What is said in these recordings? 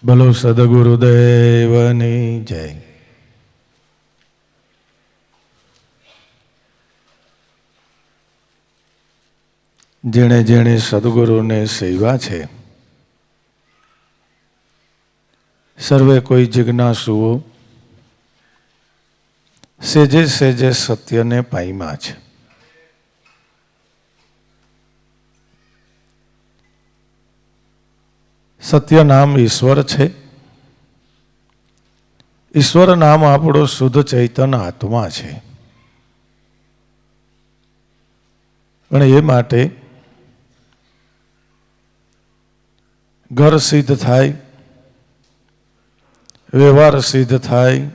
ભલો સદગુરુદેવની જય. જેણે જેણે સદગુરુને સેવા છે, સર્વે કોઈ જિજ્ઞાસુઓ સેજે સેજે સત્યને પામ્યા છે. સત્ય નામ ઈશ્વર છે. ઈશ્વર નામ આપણો શુદ્ધ ચૈતન્ય આત્મા છે. પણ એ માટે ઘર સિદ્ધ થાય, વ્યવહાર સિદ્ધ થાય,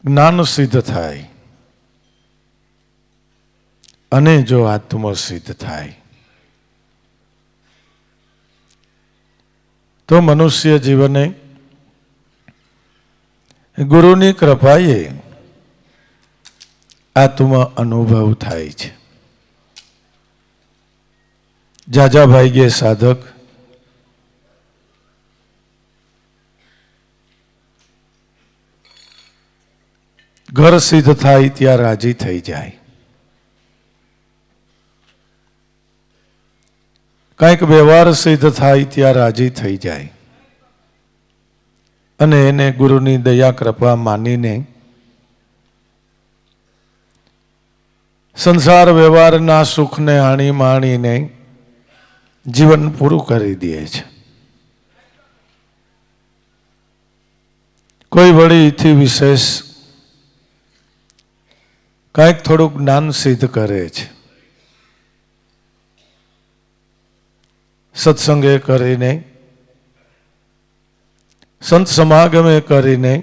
જ્ઞાન સિદ્ધ થાય અને જો આત્મ સિદ્ધ થાય તો મનુષ્ય જીવને ગુરુની કૃપાએ આત્મ અનુભવ થાય છે. જાજા ભાઈએ સાધક ઘર સિદ્ધ થાય ત્યાં રાજી થઈ જાય. કંઈક વ્યવહાર સિદ્ધ થાય ત્યાં રાજી થઈ જાય અને એને ગુરુની દયા કૃપા માનીને સંસાર વ્યવહારના સુખને આણી માણીને જીવન પૂરું કરી દે છે. કોઈ વળીથી વિશેષ કંઈક થોડુંક જ્ઞાન સિદ્ધ કરે છે. સત્સંગે કરીને, સંત સમાગમે કરીને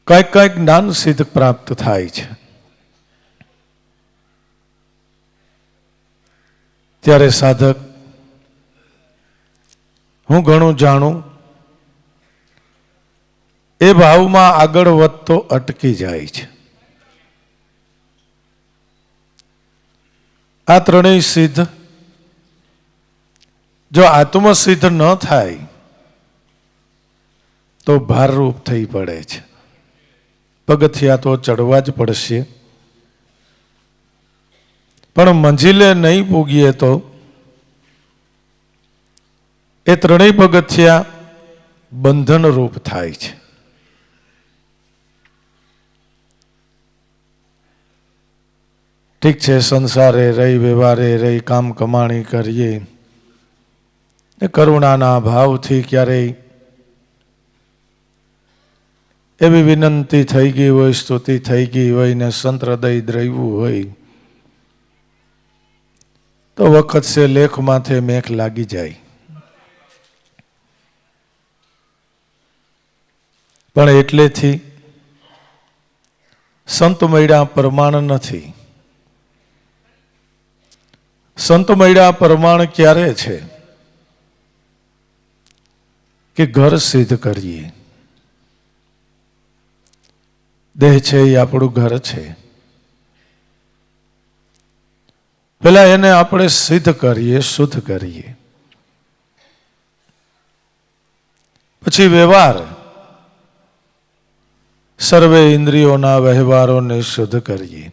કંઈક કંઈક જ્ઞાન સિદ્ધ પ્રાપ્ત થાય છે. ત્યારે સાધક હું ઘણું જાણું એ ભાવમાં આગળ વધતો અટકી જાય છે. આ ત્રણેય સિદ્ધ જો આત્મ સિદ્ધ ન થાય તો ભારરૂપ થઈ પડે છે. પગથિયા તો ચડવા જ પડશે, પણ મંજિલે નહીં પૂગીએ તો એ ત્રણેય પગથિયા બંધન રૂપ થાય છે. ઠીક છે, સંસારે રહી, વ્યવહારે રહી, કામ કમાણી કરીએ, કરુણાના ભાવથી ક્યારેય એવી વિનંતી થઈ ગઈ હોય, સ્તુતિ થઈ ગઈ હોય ને સંત હૃદય દ્રવ્યું હોય તો વખત છે લેખ માથે મેખ લાગી જાય. પણ એટલેથી સંત મળ્યા પ્રમાણ નથી. સંત મળ્યા પ્રમાણ ક્યારે છે કે ઘર સિદ્ધ કરીએ. દેહ છે એ આપણું ઘર છે. પેલા એને આપણે સિદ્ધ કરીએ, શુદ્ધ કરીએ, પછી વ્યવહાર સર્વે ઇન્દ્રિયોના વ્યવહારોને શુદ્ધ કરીએ,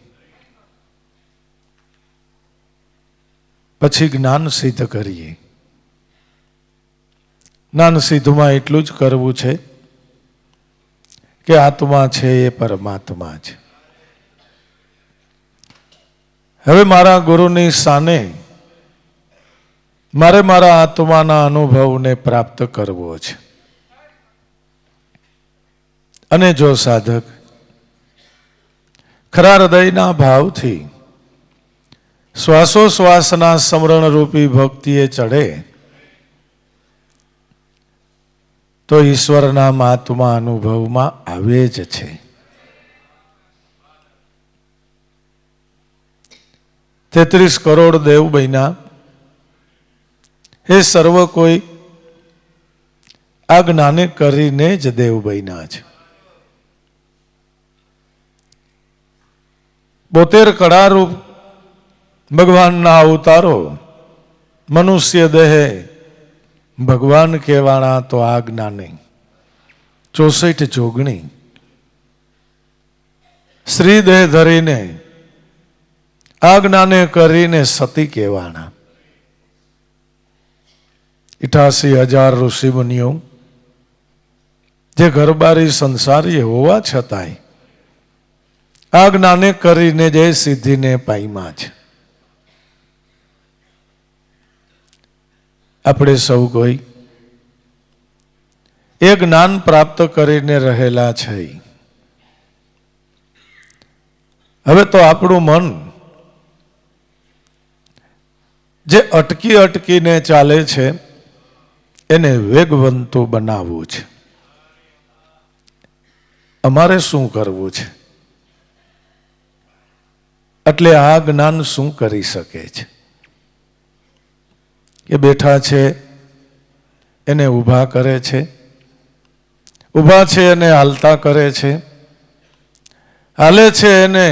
પછી જ્ઞાન સિદ્ધ કરીએ. જ્ઞાન સિદ્ધમાં એટલું જ કરવું છે કે આત્મા છે એ પરમાત્મા છે. હવે મારા ગુરુની સાને મારે મારા આત્માના અનુભવને પ્રાપ્ત કરવો છે. અને જો સાધક ખરા હૃદયના ભાવથી શ્વાસોશ્વાસના સમરણ રૂપી ભક્તિએ ચડે તો ઈશ્વરના મહાત્મા અનુભવમાં આવે જ છે. 33 કરોડ દેવ બન્યા એ સર્વ કોઈ આ જ્ઞાને કરીને જ દેવ બન્યા છે. 72 કળારૂપ ભગવાનના અવતારો મનુષ્ય દેહે ભગવાન કહેવાના તો આજ્ઞા નહીં, 64 જોગણી. શ્રી દેહ ધરીને આજ્ઞાને કરીને સતી કહેવાના. 88,000 ઋષિ મુનિઓ જે ઘરબારી સંસારી હોવા છતાંય આજ્ઞાને કરીને જે સિદ્ધિને પામ્યા છે. આપણે સૌ કોઈ એ જ્ઞાન પ્રાપ્ત કરીને રહેલા છે. હવે તો આપણું મન જે અટકી અટકીને ચાલે છે એને વેગવંતું બનાવવું છે. અમારે શું કરવું છે? એટલે આ જ્ઞાન શું કરી શકે છે? કે બેઠા છે એને ઊભા કરે છે, ઊભા છે એને હાલતા કરે છે, હાલે છે એને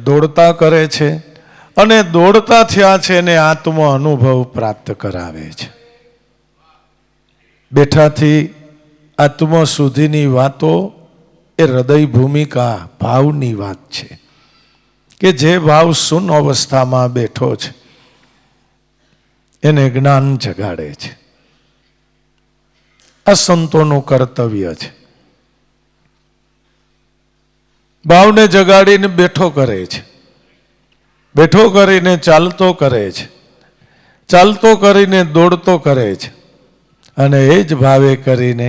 દોડતા કરે છે, અને દોડતા થયા છે એને આત્મ અનુભવ પ્રાપ્ત કરાવે છે. બેઠાથી આત્મ સુધીની વાતો એ હૃદય ભૂમિકા ભાવની વાત છે, કે જે ભાવ શૂન્ય અવસ્થામાં બેઠો છે એને જ્ઞાન જગાડે છે. આ સંતોનું કર્તવ્ય છે. ભાવને જગાડીને બેઠો કરે છે, બેઠો કરીને ચાલતો કરે છે, ચાલતો કરીને દોડતો કરે છે, અને એ જ ભાવે કરીને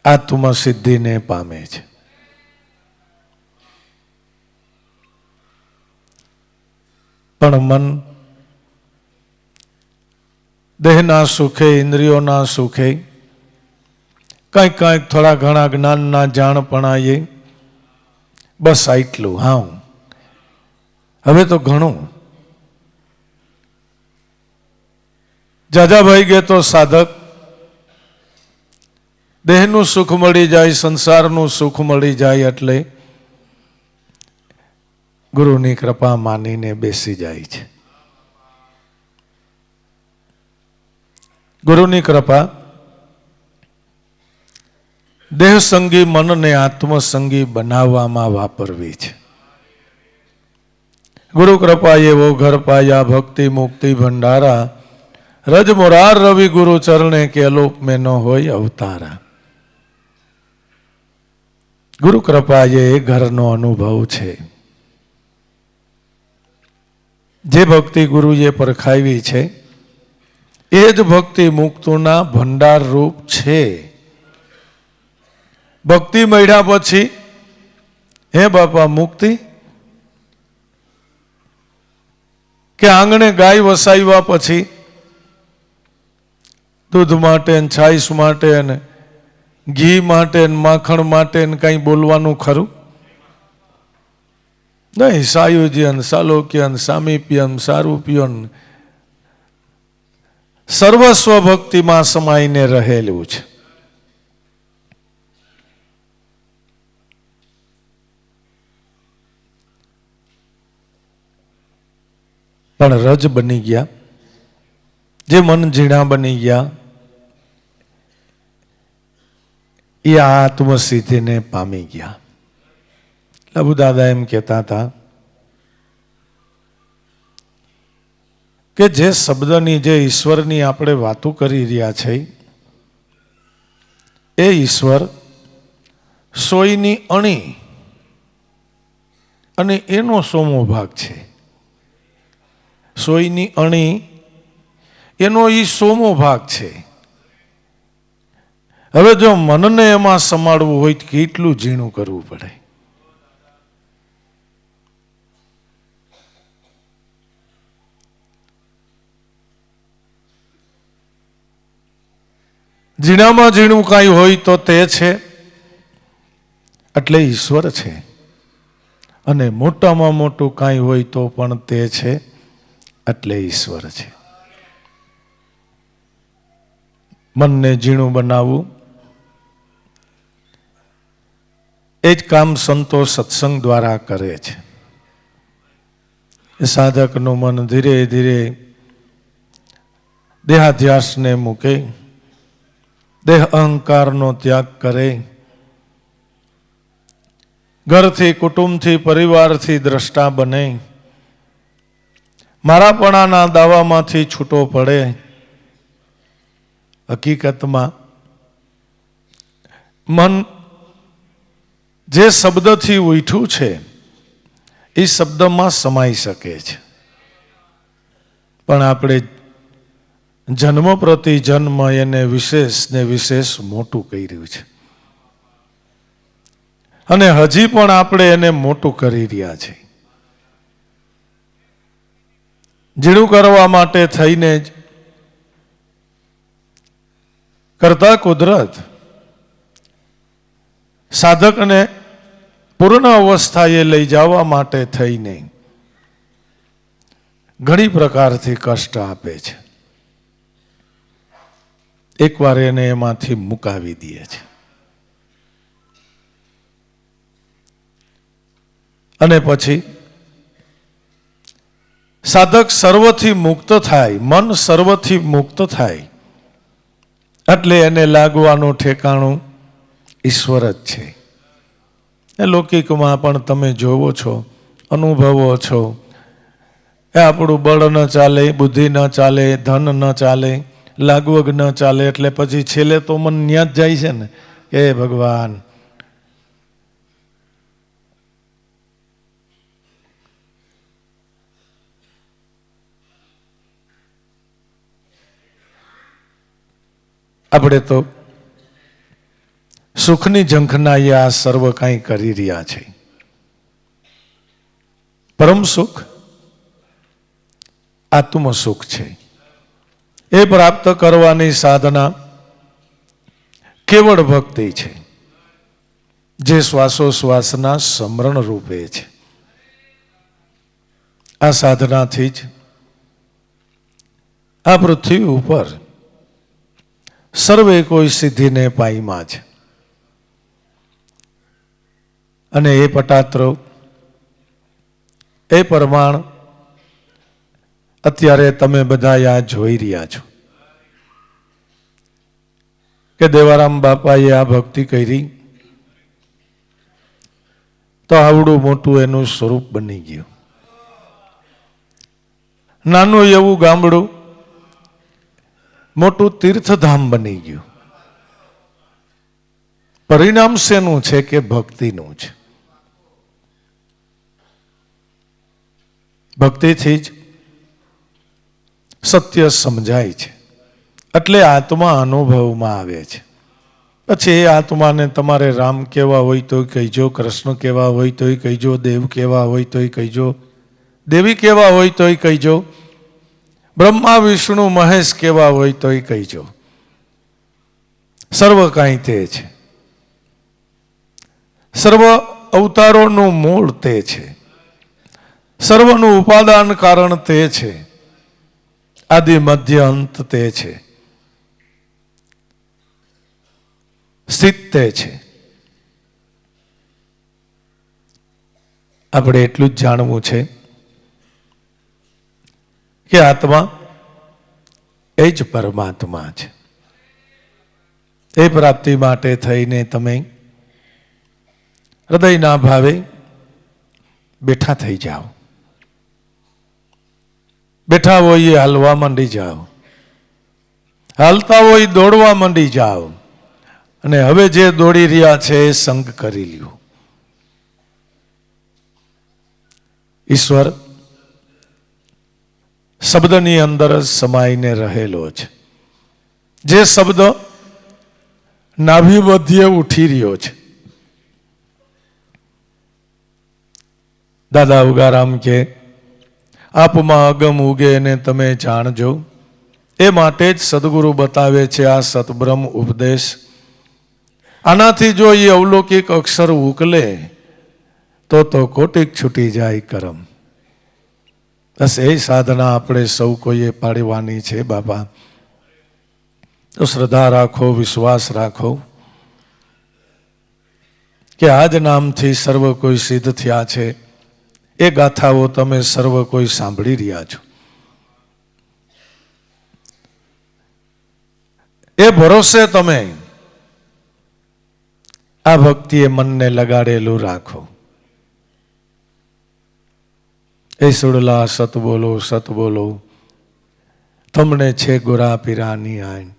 આત્મસિદ્ધિને પામે છે. પણ મન દેહના સુખે, ઇન્દ્રિયોના સુખે, કંઈક કંઈક થોડા ઘણા જ્ઞાનના જાણપણાએ બસ આટલું, હા હવે તો ઘણું. જાજાભાઈ ગે તો સાધક દેહનું સુખ મળી જાય, સંસારનું સુખ મળી જાય એટલે ગુરુની કૃપા માનીને બેસી જાય છે. ગુરુની કૃપા દેહસંગી મનને આત્મસંગી બનાવવામાં વાપરવી છે. ગુરુ કૃપા એવો ઘર પાયા ભક્તિ મુક્તિ ભંડારા, રજ મોરાર રવિ ગુરુ ચરણે કે અલોપ મેં ન હોય અવતારા. ગુરુ કૃપા એ ઘરનો અનુભવ છે. જે ભક્તિ ગુરુએ પરખાવી છે એ જ ભક્તિ મુક્તોના ભંડાર રૂપ છે. ભક્તિ મળ્યા પછી હે બાપા મુક્તિ, કે આંગણે ગાય વસાવ્યા પછી દૂધ માટે ને છાશ માટે ને ઘી માટે ને માખણ માટે ને કઈ બોલવાનું ખરું? નહીં. સાયુજ્યન, સાલોક્યન, સામીપ્યન, સારૂપ્યન સર્વસ્વ ભક્તિમાં સમાઈને રહેલું છે. પણ રજ બની ગયા, જે મન ઝીણા બની ગયા એ આત્મસિદ્ધિને પામી ગયા. લબુ દાદા એમ કહેતા હતા કે જે શબ્દની, જે ઈશ્વરની આપણે વાતો કરી રહ્યા છે એ ઈશ્વર સોયની અણી અને એનો સોમો ભાગ છે. સોયની અણી એનો ઈ સોમો ભાગ છે. હવે જો મનને એમાં સમાડવું હોય તો કેટલું ઝીણું કરવું પડે. ઝીણામાં ઝીણું કાંઈ હોય તો તે છે એટલે ઈશ્વર છે, અને મોટામાં મોટું કાંઈ હોય તો પણ તે છે એટલે ઈશ્વર છે. મનને ઝીણું બનાવવું એ જ કામ સંતો સત્સંગ દ્વારા કરે છે. એ સાધકનું મન ધીરે ધીરે દેહાધ્યાસને મૂકે, દેહ અહંકારનો ત્યાગ કરે, ઘરથી, કુટુંબથી, પરિવારથી દ્રષ્ટા બને, મારાપણાના દાવામાંથી છૂટો પડે. હકીકતમાં મન જે શબ્દથી ઉઠ્યું છે એ શબ્દમાં સમાઈ શકે છે, પણ આપણે જન્મ પ્રતિ જન્મ એને વિશેષ ને વિશેષ મોટું કર્યું છે, અને હજી પણ આપણે એને મોટું કરી રહ્યા છીએ. ઝીણું કરવા માટે થઈને જ કરતા કુદરત સાધકને પૂર્ણ અવસ્થાએ લઈ જવા માટે થઈને ઘણી પ્રકારથી કષ્ટ આપે છે. એકવાર એને એમાંથી મુકાવી દે છે, અને પછી સાધક સર્વથી મુક્ત થાય, મન સર્વથી મુક્ત થાય એટલે એને લાગવાનું ઠેકાણું ઈશ્વર જ છે. એ લૌકિકમાં પણ તમે જોવો છો, અનુભવો છો. એ આપણું બળ ન ચાલે, બુદ્ધિ ન ચાલે, ધન ન ચાલે, લાગવગ ન ચાલે, એટલે પછી છેલ્લે તો મન ન્યા જ જાય છે ને કે ભગવાન આપણે તો સુખની ઝંખનાએ આ સર્વ કાંઈ કરી રહ્યા છે. પરમ સુખ આત્મ સુખ છે. એ પ્રાપ્ત કરવાની સાધના કેવળ ભક્તિ છે, જે શ્વાસોશ્વાસના સ્મરણ રૂપે છે. આ સાધનાથી જ આ પૃથ્વી ઉપર સર્વે કોઈ સિદ્ધિને પાઈમાં છે. અને એ પટાત્રો, એ પ્રમાણ અત્યારે તમે બધા આ જોઈ રહ્યા છો કે દેવારામ બાપાએ આ ભક્તિ કરી તો આવડું મોટું એનું સ્વરૂપ બની ગયું. નાનું એવું ગામડું મોટું તીર્થધામ બની ગયું. પરિણામ શેનું છે કે ભક્તિનું છે. ભક્તિથી જ સત્ય સમજાય છે, એટલે આત્મા અનુભવમાં આવે છે. પછી એ આત્માને તમારે રામ કહેવા હોય તોય કહીજો, કૃષ્ણ કહેવા હોય તોય કહીજો, દેવ કહેવા હોય તોય કહીજો, દેવી કહેવા હોય તોય કહીજો, બ્રહ્મા વિષ્ણુ મહેશ કહેવા હોય તોય કહીજો. સર્વ કાંઈ તે છે. સર્વ અવતારોનું મૂળ તે છે. સર્વનું ઉપાદાન કારણ તે છે. આદિ મધ્ય અંત તે છે. સ્થિત તે છે. આપણે એટલું જ જાણવું છે કે આત્મા એ જ પરમાત્મા છે. એ પ્રાપ્તિ માટે થઈને તમે હૃદયના ભાવે બેઠા થઈ જાઓ. બેઠા હોય એ હાલવા માંડી જાઓ, હાલતા હોય દોડવા માંડી જાઓ, અને હવે જે દોડી રહ્યા છે એ સંગ કરી લ્યો. ઈશ્વર શબ્દની અંદર જ સમાઈને રહેલો છે. જે શબ્દ નાભી મધ્યે ઉઠી રહ્યો છે. દાદા ઉગારામ કે આપમાં અગમ ઉગે ને તમે જાણજો. એ માટે જ સદગુરુ બતાવે છે આ સતબ્રહ્મ ઉપદેશ. આનાથી જો એ અવલૌકિક અક્ષર ઉકલે તો કોટિક છૂટી જાય કરમ. બસ એ સાધના આપણે સૌ કોઈએ પાડવાની છે બાપા. તો શ્રદ્ધા રાખો, વિશ્વાસ રાખો કે આ જ નામથી સર્વ કોઈ સિદ્ધ થયા છે. એ ગાથાઓ તમે સર્વ કોઈ સાંભળી રહ્યા છો. એ ભરોસે તમે આ ભક્તિએ મનને લગાડેલું રાખો. એ સુડલા સત બોલો તમને છે ગોરા પીરાની આઈન.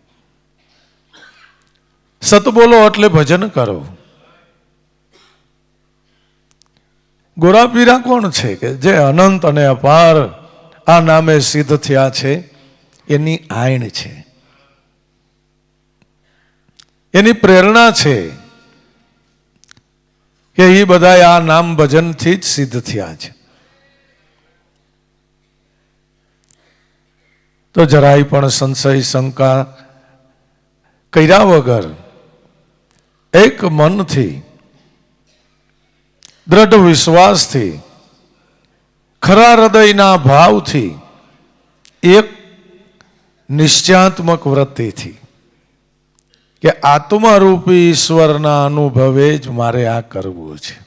સત બોલો એટલે ભજન કરો. ગોરા પીરા કોણ છે? કે જે અનંત અને અપાર આ નામે સિદ્ધ થયા છે, એની આઈણ છે, એની પ્રેરણા છે કે એ બધા આ નામ ભજનથી જ સિદ્ધ થયા છે. તો જરાય પણ સંશય શંકા કર્યા વગર એક મનથી, દ્રઢ વિશ્વાસથી, ખરા હૃદયના ભાવથી, એક નિશ્ચયાત્મક વૃત્તિથી કે આત્મારૂપી ઈશ્વરના અનુભવે જ મારે આ કરવું છે,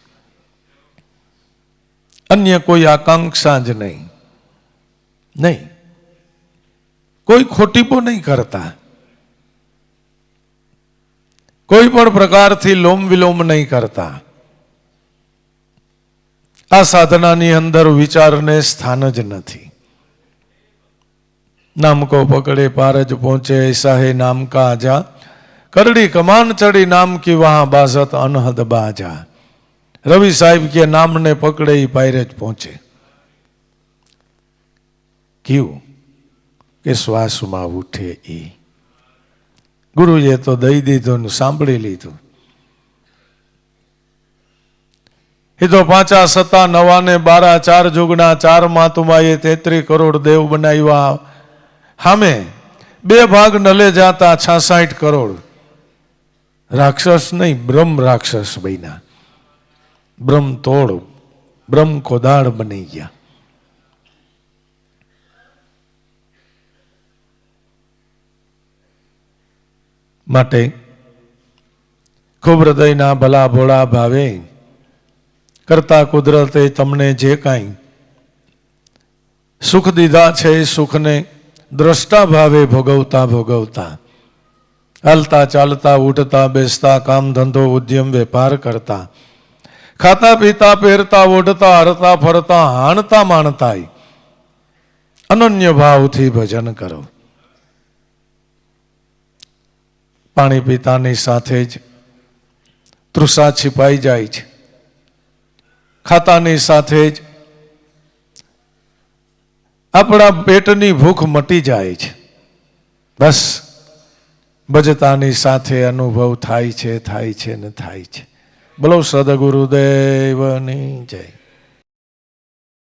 અન્ય કોઈ આકાંક્ષા જ નહીં. કોઈ ખોટીપો નહીં કરતા, કોઈ પણ પ્રકારથી લોમ વિલોમ નહીં કરતા. આ સાધનાની અંદર વિચારને સ્થાન જ નથી. નામ કો પકડે પાર જ પહોંચે એસા હે નામ કા આજા, કરડી કમાન ચડી નામ કી વહાં બાઝત અનહદ બાજા. રવિ સાહેબ કે નામને પકડે એ પાયરે જ પહોંચે. ક્યું? કે શ્વાસમાં ઉઠે એ. ગુરુએ તો દઈ દીધું, સાંભળી લીધું. એ તો 5 7 9 ને 12 4 જુગના 4 માતુમાએ 33 કરોડ દેવ બનાવ્યા. સામે 2 ભાગ નલે જાતા 66 કરોડ રાક્ષસ નહીં, બ્રહ્મ રાક્ષસ બન્યા. બ્રહ્મ તોડ, બ્રહ્મ કોદાળ બની ગયા. માટે ખૂબ હૃદયના ભલા ભોળા ભાવે કરતા કુદરતે તમને જે કાંઈ સુખ દીધા છે, એ સુખને દ્રષ્ટા ભાવે ભોગવતા હાલતા ચાલતા ઉઠતા બેસતા, કામ ધંધો ઉદ્યમ વેપાર કરતા, ખાતા પીતા પહેરતા ઓઢતા હરતા ફરતા હાણતા માણતા અનન્ય ભાવથી ભજન કરો. પાણી પીતાની સાથે જ તૃષા छिपाई જાય છે, ખાતાની સાથે જ આપણા પેટની ભૂખ મટી જાય છે. બસ ભજતાની સાથે અનુભવ થાય છે ને થાય છે. બોલો સદગુરુદેવની જય.